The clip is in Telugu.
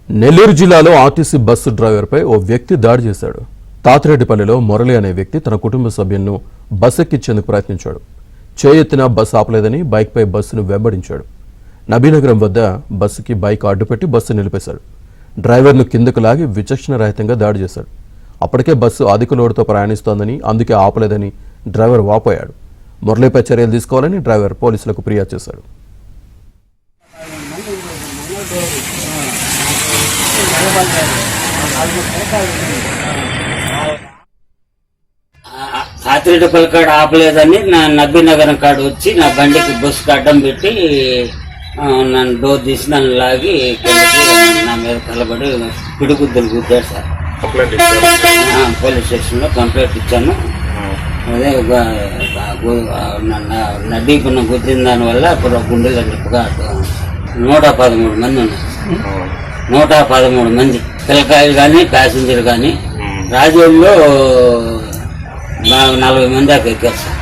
నెల్లూరు జిల్లాలో ఆర్టీసీ బస్సు డ్రైవర్పై ఓ వ్యక్తి దాడి చేశాడు. తాతిరెడ్డిపల్లిలో మురళి అనే వ్యక్తి తన కుటుంబ సభ్యులను బస్ ఎక్కించేందుకు ప్రయత్నించాడు. చేయెత్తిన బస్సు ఆపలేదని బైక్పై బస్సును వెంబడించాడు. నబీనగరం వద్ద బస్సుకి బైక్ అడ్డుపెట్టి బస్సు నిలిపేశాడు. డ్రైవర్ను కిందకు లాగి విచక్షణరహితంగా దాడి చేశాడు. అప్పటికే బస్సు అధిక లోడుతో ప్రయాణిస్తోందని, అందుకే ఆపలేదని డ్రైవర్ వాపోయాడు. మురళిపై చర్యలు తీసుకోవాలని డ్రైవర్ పోలీసులకు ఫిర్యాదు చేశాడు. తాతిరెడ్డిపల్లి కాడ ఆపలేదని నా నబీనగరం కాడ వచ్చి నా బండికి బస్సుకి అడ్డం పెట్టి నన్ను డోర్ తీసి నన్ను లాగి నా మీద కలబడి పిడుగుద్దులు గుద్దాడు సార్. పోలీస్ స్టేషన్లో కంప్లైంట్ ఇచ్చాను. అదే నడ్డీకున్న గుద్దిన దానివల్ల ఇప్పుడు గుండెలు నిప్పుగా 113 మంది ఉన్నారు. 113 మంది పిల్లకాయలు కానీ ప్యాసింజర్ కానీ రాజోల్లో 40 మంది దాకా ఎక్కారు సార్.